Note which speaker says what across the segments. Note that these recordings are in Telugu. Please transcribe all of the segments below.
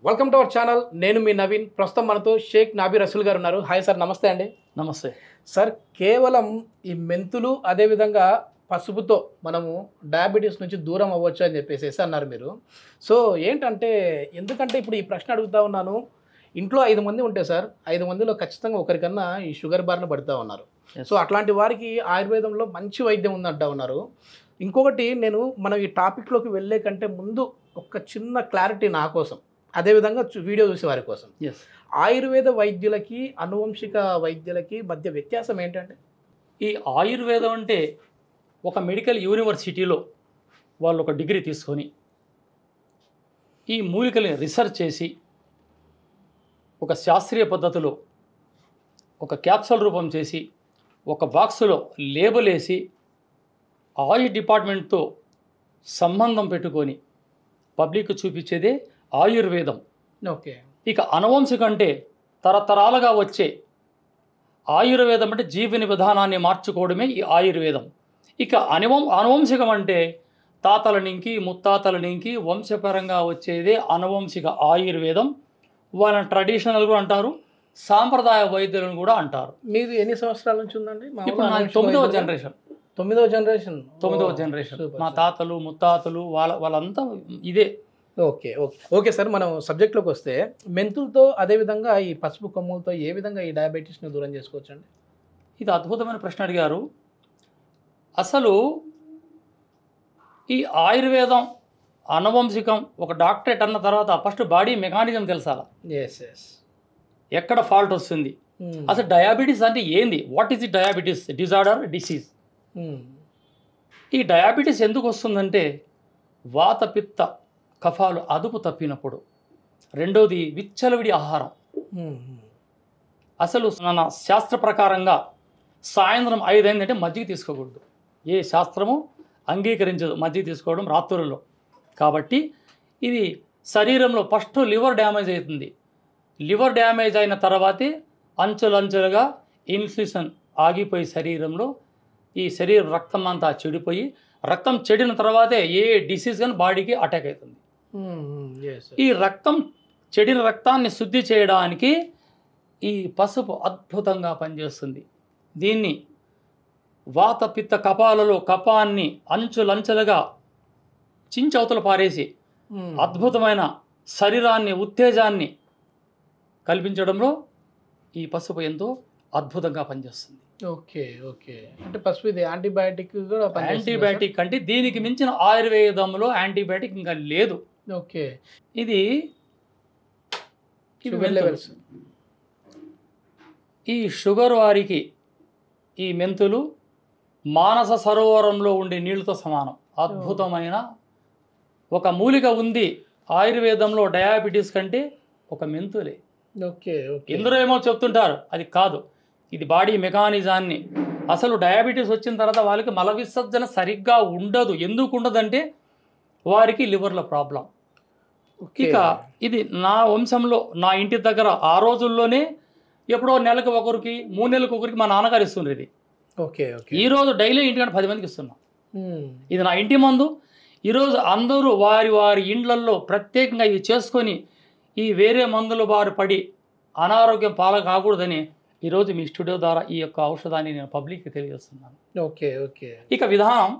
Speaker 1: Welcome to our channel. నేను మీ నవీన్. ప్రస్తుతం మనతో షేక్ నాబీ రసూల్ గారు ఉన్నారు. హాయ్ సార్, నమస్తే అండి.
Speaker 2: నమస్తే
Speaker 1: సార్, కేవలం ఈ మెంతులు అదేవిధంగా పసుపుతో మనము డయాబెటీస్ నుంచి దూరం అవ్వచ్చు అని చెప్పేసి అన్నారు మీరు. సో ఏంటంటే, ఎందుకంటే ఇప్పుడు ఈ ప్రశ్న అడుగుతా ఉన్నాను. ఇంట్లో 5 మంది ఉంటే సార్, 5 మందిలో ఖచ్చితంగా ఒకరికన్నా ఈ షుగర్ బారిన పడుతూ ఉన్నారు. సో అట్లాంటి వారికి ఆయుర్వేదంలో మంచి వైద్యం ఉందంటా ఉన్నారు. ఇంకొకటి, మనం ఈ టాపిక్లోకి వెళ్ళే కంటే ముందు ఒక చిన్న క్లారిటీ నా కోసం, అదేవిధంగా వీడియో చూసే వారి కోసం, ఆయుర్వేద వైద్యులకి అనువంశిక వైద్యులకి మధ్య వ్యత్యాసం ఏంటంటే?
Speaker 2: ఈ ఆయుర్వేదం అంటే ఒక మెడికల్ యూనివర్సిటీలో వాళ్ళు ఒక డిగ్రీ తీసుకొని ఈ మూలికల్ని రీసెర్చ్ చేసి ఒక శాస్త్రీయ పద్ధతిలో ఒక క్యాప్సూల్ రూపం చేసి ఒక బాక్సులో లేబుల్ వేసి ఆయుష్ డిపార్ట్మెంట్తో సంబంధం పెట్టుకొని పబ్లిక్ చూపించేదే ఆయుర్వేదం.
Speaker 1: ఓకే.
Speaker 2: ఇక అనువంశిక అంటే తరతరాలుగా వచ్చే ఆయుర్వేదం అంటే జీవన విధానాన్ని మార్చుకోవడమే ఈ ఆయుర్వేదం. ఇక అనువంశికం అంటే తాతల నుంచి ముత్తాతల నుంచి వంశపరంగా వచ్చేదే అనువంశిక ఆయుర్వేదం. వాళ్ళని ట్రెడిషనల్ కూడా అంటారు, సాంప్రదాయ వైద్యులను కూడా అంటారు.
Speaker 1: మీరు ఎన్ని సంవత్సరాల నుంచి ఉందండి?
Speaker 2: ఇప్పుడు నాకు 9వ జనరేషన్.
Speaker 1: 9వ జనరేషన్.
Speaker 2: మా తాతలు ముత్తాతలు వాళ్ళంతా ఇదే.
Speaker 1: ఓకే ఓకే ఓకే సార్, మనం సబ్జెక్ట్లోకి వస్తే మెంతులతో అదేవిధంగా ఈ పసుపు కొమ్ములతో ఏ విధంగా ఈ డయాబెటీస్ని దూరం చేసుకోవచ్చండి?
Speaker 2: ఇది అద్భుతమైన ప్రశ్న అడిగారు. అసలు ఈ ఆయుర్వేదం అనువంశికం ఒక డాక్టరేట్ అన్న తర్వాత ఫస్ట్ బాడీ మెకానిజం తెలుసాలా, ఎక్కడ ఫాల్ట్ వస్తుంది, అసలు డయాబెటీస్ అంటే ఏంది, what is the diabetes disorder disease. ఈ డయాబెటీస్ ఎందుకు వస్తుందంటే వాత పిత్త కఫాలు అదుపు తప్పినప్పుడు. రెండోది విచ్చలవిడి ఆహారం. అసలు మన శాస్త్ర ప్రకారంగా సాయంత్రం 5 అయిందంటే మజ్జిగ తీసుకోకూడదు. ఏ శాస్త్రము అంగీకరించదు మజ్జిగ తీసుకోవడం రాత్రులలో. కాబట్టి ఇది శరీరంలో ఫస్ట్ లివర్ డ్యామేజ్ అవుతుంది. లివర్ డ్యామేజ్ అయిన తర్వాతే అంచెలంచెలుగా ఇన్ఫ్యూషన్ ఆగిపోయి శరీరంలో ఈ శరీరం రక్తం అంతా చెడిపోయి, రక్తం చెడిన తర్వాతే ఏ డిసీజ్ కానీ బాడీకి అటాక్ అవుతుంది. ఈ రక్తం చెడిన రక్తాన్ని శుద్ధి చేయడానికి ఈ పసుపు అద్భుతంగా పనిచేస్తుంది. దీన్ని వాత పిత్త కపాలలో కపాన్ని అంచులంచెలుగా చించవతలు పారేసి అద్భుతమైన శరీరాన్ని ఉత్తేజాన్ని కల్పించడంలో ఈ పసుపు ఎంతో అద్భుతంగా పనిచేస్తుంది.
Speaker 1: ఓకే ఓకే అంటే పసుపు ఇది యాంటీబయాటిక్ కూడా
Speaker 2: యాంటీబయాటిక్ అంటే దీనికి మించిన ఆయుర్వేదంలో యాంటీబయాటిక్ ఇంకా లేదు.
Speaker 1: ఓకే.
Speaker 2: ఇది ఈ షుగర్ వారికి ఈ మెంతులు మానస సరోవరంలో ఉండే నీళ్ళతో సమానం. అద్భుతమైన ఒక మూలిక ఉంది ఆయుర్వేదంలో డయాబెటీస్ కంటే, ఒక మెంతులే.
Speaker 1: Okay okay.
Speaker 2: ఎందరో ఏమో చెప్తుంటారు, అది కాదు. ఇది బాడీ మెకానిజాన్ని, అసలు డయాబెటీస్ వచ్చిన తర్వాత వాళ్ళకి మల విసర్జన సరిగ్గా ఉండదు. ఎందుకు ఉండదంటే వారికి లివర్లో ప్రాబ్లం. ఇక ఇది నా వంశంలో నా ఇంటి దగ్గర ఆ రోజుల్లోనే ఎప్పుడో నెలకు ఒకరికి 3 నెలలకు ఒకరికి మా నాన్నగారు ఇస్తుండ్రు ఇది.
Speaker 1: Okay okay.
Speaker 2: ఈరోజు డైలీ ఇంటికంటే 10 మందికి ఇస్తున్నాం. ఇది నా ఇంటి మందు. ఈరోజు అందరూ వారి వారి ఇండ్లల్లో ప్రత్యేకంగా ఇది చేసుకొని ఈ వేరే మందుల బారి పడి అనారోగ్యం పాల కాకూడదని ఈరోజు మీ స్టూడియో ద్వారా ఈ యొక్క ఔషధాన్ని నేను పబ్లిక్కి తెలియజేస్తున్నాను.
Speaker 1: Okay okay.
Speaker 2: ఇక విధానం,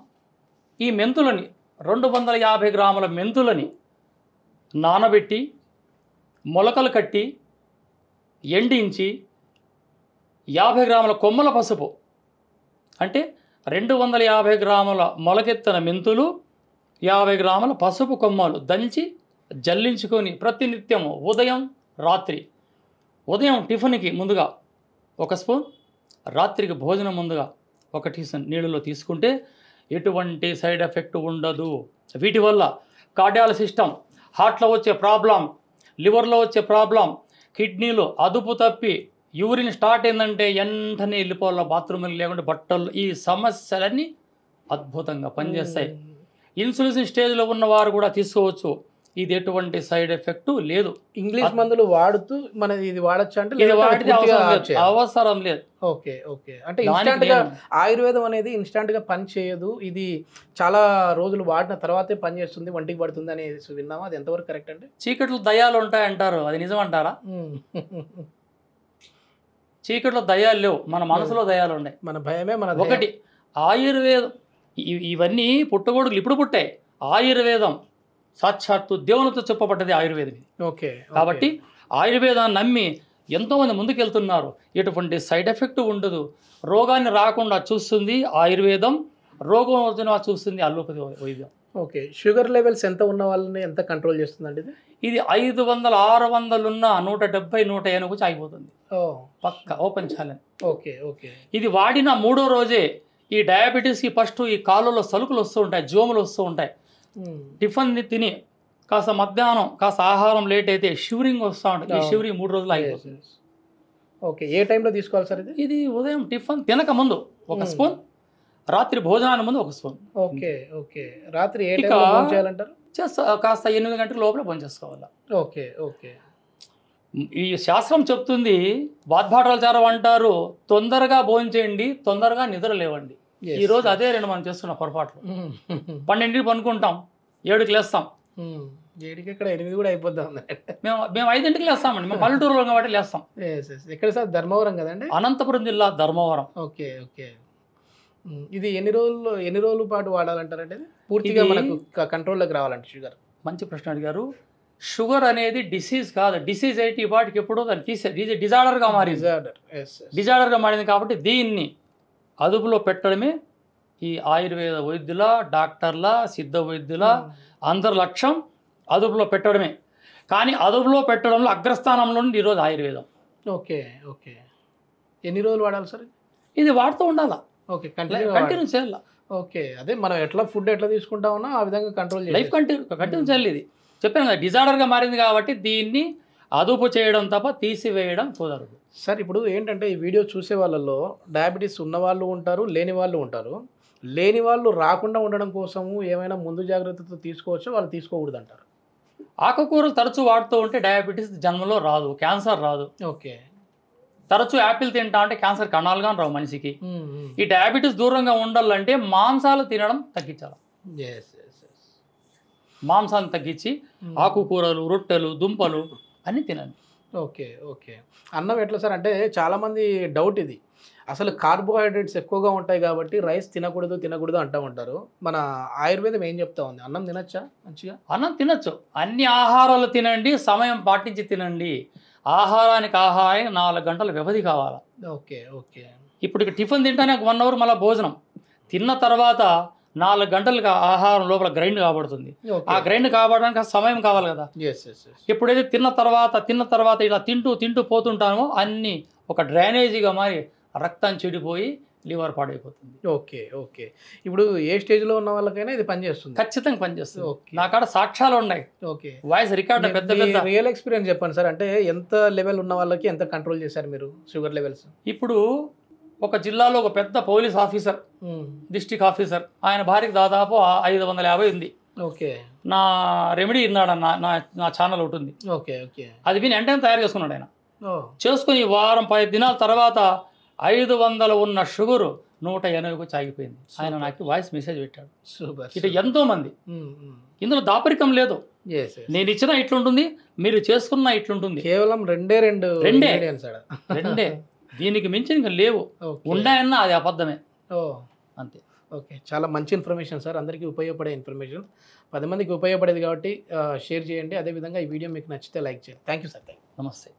Speaker 2: ఈ మెంతులని 250 గ్రాముల మెంతులని నానబెట్టి మొలకలు కట్టి ఎండించి 50 గ్రాముల కొమ్మల పసుపు, అంటే 250 గ్రాముల మొలకెత్తిన మెంతులు 50 గ్రాముల పసుపు కొమ్మలు దంచి జల్లించుకొని ప్రతినిత్యము ఉదయం రాత్రి, ఉదయం టిఫిన్కి ముందుగా 1 స్పూన్, రాత్రికి భోజనం ముందుగా 1 టీ స్పూన్ నీళ్ళలో తీసుకుంటే ఎటువంటి సైడ్ ఎఫెక్ట్ ఉండదు. వీటి వల్ల కార్డియాల్ సిస్టమ్, హార్ట్లో వచ్చే ప్రాబ్లం, లివర్లో వచ్చే ప్రాబ్లం, కిడ్నీలో అదుపు తప్పి యూరిన్ స్టార్ట్ అయిందంటే వెంటనే వెళ్ళిపోవాలి బాత్రూమ్కి, లేకుంటే బట్టలు, ఈ సమస్యలన్నీ అద్భుతంగా పనిచేస్తాయి. ఇన్సులిన్ స్టేజ్లో ఉన్నవారు కూడా తీసుకోవచ్చు. ఇది ఎటువంటి సైడ్ ఎఫెక్ట్ లేదు.
Speaker 1: ఇంగ్లీష్ మందులు వాడుతూ మన ఇది వాడచ్చు అంటే
Speaker 2: ఇది వాడితే అవసరం లేదు.
Speaker 1: Okay okay. అంటే ఇన్స్టాంట్ గా ఆయుర్వేదం అనేది ఇన్స్టాంట్ గా పని చేయదు, ఇది చాలా రోజులు వాడిన తర్వాతే పని చేస్తుంది, వంటికి పడుతుంది అనేది విన్నామా, అది ఎంతవరకు కరెక్ట్ అండి?
Speaker 2: చీకట్లో దయ్యాలు ఉంటాయంటారు, అది నిజం అంటారా? చీకట్లో దయ్యాలు లేవు, మన మనసులో దయ్యాలు ఉన్నాయి.
Speaker 1: మన భయమే మన
Speaker 2: ఒకటి ఆయుర్వేదం, ఇవన్నీ పుట్టగొడుగులు ఇప్పుడు పుట్టాయి. ఆయుర్వేదం సాక్షాత్తు దేవునితో చెప్పబడ్డది ఆయుర్వేదం.
Speaker 1: ఓకే.
Speaker 2: కాబట్టి ఆయుర్వేదాన్ని నమ్మి ఎంతోమంది ముందుకెళ్తున్నారు. ఎటువంటి సైడ్ ఎఫెక్ట్ ఉండదు, రోగాన్ని రాకుండా చూస్తుంది ఆయుర్వేదం, రోగం వచ్చిన చూస్తుంది అల్లోపతి వైద్యం.
Speaker 1: ఓకే. షుగర్ లెవెల్స్ ఎంత ఉన్న వాళ్ళని ఎంత కంట్రోల్ చేస్తుందండి ఇది?
Speaker 2: ఇది 500 600 ఉన్న 170 180 వచ్చి ఆగిపోతుంది. పక్క ఓపెన్ ఛాలెంజ్.
Speaker 1: Okay okay.
Speaker 2: ఇది వాడిన 3వ రోజే ఈ డయాబెటీస్కి ఫస్ట్ ఈ కాళ్ళలో సలుకులు వస్తూ ఉంటాయి, జోములు వస్తూ ఉంటాయి. టిఫిన్ తిని కాస్త మధ్యాహ్నం కాస్త ఆహారం లేట్ అయితే షివరింగ్ వస్తూ ఉంటుంది. ఈ షివరింగ్ 3 రోజులు అయిపోతుంది.
Speaker 1: ఓకే. ఏ టైంలో తీసుకోవాలి సార్ ఇది?
Speaker 2: ఇది ఉదయం టిఫిన్ తినక ముందు ఒక స్పూన్, రాత్రి భోజనానికి ముందు ఒక స్పూన్.
Speaker 1: Okay okay. రాత్రి ఏ టైంలో భోజనం చేయాలంటారు?
Speaker 2: కాస్త 8 గంటల లోపల భోజనం చేసుకోవాలి.
Speaker 1: Okay okay.
Speaker 2: ఈ శాస్త్రం చెప్తుంది, వాద్భాటాచారం అంటారు, తొందరగా భోజనం చేయండి, తొందరగా నిద్ర లేవండి. ఈ రోజు అదే మనం చేస్తున్న పొరపాట్లు. 12కి పనుకుంటాం, 7కి లేస్తాం.
Speaker 1: 7కి ఇక్కడ 8 కూడా అయిపోతా ఉంది.
Speaker 2: మేము 5కి లేస్తామండి, మేము పల్లెటూరులో కాబట్టి లేస్తాం.
Speaker 1: ఎక్కడ సార్? ధర్మవరం కదండి?
Speaker 2: అనంతపురం జిల్లా ధర్మవరం.
Speaker 1: Okay okay. ఇది ఎన్ని రోజుల పాటు వాడాలంటారంటే పూర్తిగా మనకు కంట్రోల్లోకి రావాలంటే షుగర్?
Speaker 2: మంచి ప్రశ్న అడిగారు. షుగర్ అనేది డిసీజ్ కాదు, డిసీజ్ అయితే ఈ వాటికి ఎప్పుడో దాన్ని తీసే డిజార్డర్గా మారింది. డిజార్డర్గా మారింది కాబట్టి దీన్ని అదుపులో పెట్టడమే ఈ ఆయుర్వేద వైద్యుల, డాక్టర్ల, సిద్ధ వైద్యుల అందరి లక్ష్యం అదుపులో పెట్టడమే. కానీ అదుపులో పెట్టడంలో అగ్రస్థానంలో ఉంది ఈరోజు ఆయుర్వేదం.
Speaker 1: Okay okay. ఎన్ని రోజులు వాడాలి సార్
Speaker 2: ఇది? వాడుతూ ఉండాలా.
Speaker 1: ఓకే.
Speaker 2: కంటిన్యూ చేయాలి.
Speaker 1: ఓకే. అదే మనం ఫుడ్ ఎట్లా తీసుకుంటా ఉన్నా ఆ విధంగా కంట్రోల్ చేయాలి.
Speaker 2: లైఫ్ కంటిన్యూ చేయాలి. ఇది చెప్పాను కదా, డిజార్డర్గా మారింది కాబట్టి దీన్ని అదుపు చేయడం తప్ప తీసివేయడం కుదరదు.
Speaker 1: సార్ ఇప్పుడు ఏంటంటే ఈ వీడియో చూసే వాళ్ళల్లో డయాబెటీస్ ఉన్న వాళ్ళు ఉంటారు, లేని వాళ్ళు ఉంటారు. లేని వాళ్ళు రాకుండా ఉండడం కోసము ఏమైనా ముందు జాగ్రత్తతో తీసుకోవచ్చో వాళ్ళు తీసుకోకూడదు అంటారు.
Speaker 2: ఆకుకూరలు తరచూ వాడుతూ ఉంటే డయాబెటీస్ జన్మలో రాదు, క్యాన్సర్ రాదు.
Speaker 1: ఓకే.
Speaker 2: తరచూ యాపిల్ తింటా అంటే క్యాన్సర్ కణాలుగా రావు మనిషికి. ఈ డయాబెటీస్ దూరంగా ఉండాలంటే మాంసాలు తినడం తగ్గించాలి. మాంసాన్ని తగ్గించి ఆకుకూరలు, రొట్టెలు, దుంపలు అన్నీ తినండి.
Speaker 1: Okay okay. అన్నం ఎట్లా సార్ అంటే చాలామంది డౌట్ ఇది, అసలు కార్బోహైడ్రేట్స్ ఎక్కువగా ఉంటాయి కాబట్టి రైస్ తినకూడదు అంటూ ఉంటారు. మన ఆయుర్వేదం ఏం చెప్తా ఉంది? అన్నం తినచ్చా? మంచిగా అన్నం
Speaker 2: తినచ్చు. అన్ని ఆహారాలు తినండి, సమయం పాటించి తినండి. ఆహారానికి 4 గంటల వ్యవధి కావాలి.
Speaker 1: Okay okay.
Speaker 2: ఇప్పుడు టిఫిన్ తింటానే 1 అవర్ మళ్ళీ భోజనం, తిన్న తర్వాత 4 గంటలుగా ఆహారం లోపల గ్రైండ్ కాబడుతుంది. ఆ గ్రైండ్ కాబడడానికి సమయం కావాలి కదా. ఎప్పుడైతే తిన్న తర్వాత ఇలా తింటూ పోతుంటామో అన్నీ ఒక డ్రైనేజీగా మారి రక్తం చెడిపోయి లివర్ పాడైపోతుంది.
Speaker 1: Okay okay. ఇప్పుడు ఏ స్టేజ్లో ఉన్న వాళ్ళకైనా ఇది పనిచేస్తుంది?
Speaker 2: ఖచ్చితంగా పనిచేస్తుంది. నా కాడ సాక్ష్యాలు ఉన్నాయి.
Speaker 1: ఓకే.
Speaker 2: వాయిస్ రికార్డ్ పెద్ద
Speaker 1: రియల్ ఎక్స్పీరియన్స్ చెప్పండి సార్. అంటే ఎంత లెవెల్ ఉన్న వాళ్ళకి ఎంత కంట్రోల్ చేశారు మీరు షుగర్ లెవెల్స్?
Speaker 2: ఇప్పుడు ఒక జిల్లాలో ఒక పెద్ద పోలీస్ ఆఫీసర్, డిస్ట్రిక్ట్ ఆఫీసర్, ఆయన భార్యకి దాదాపు 550 ఉంది.
Speaker 1: ఓకే.
Speaker 2: నా రెమెడీ ఇన్నాడు, నా ఛానల్ ఒకటి ఉంది.
Speaker 1: Okay okay.
Speaker 2: అది విని వెంటనే తయారు చేసుకున్నాడు ఆయన. చేసుకుని వారం 10 దినాల తర్వాత 500 ఉన్న షుగరు 180కు చాగిపోయింది. ఆయన నాకు వాయిస్ మెసేజ్ పెట్టాడు.
Speaker 1: సూపర్.
Speaker 2: ఇటు ఎంతో మంది. ఇందులో దాపరికం లేదు. నేను ఇచ్చిన ఇట్లుంటుంది, మీరు చేసుకున్న ఇట్లుంటుంది.
Speaker 1: కేవలం రెండే.
Speaker 2: దీనికి మించి ఇంకా లేవు. ఉండాయన్నా అది అబద్ధమే. అంతే.
Speaker 1: ఓకే. చాలా మంచి ఇన్ఫర్మేషన్ సార్, అందరికీ ఉపయోగపడే ఇన్ఫర్మేషన్, 10 మందికి ఉపయోగపడేది కాబట్టి షేర్ చేయండి. అదేవిధంగా ఈ వీడియో మీకు నచ్చితే లైక్ చేయండి. Thank you sir.
Speaker 2: నమస్తే.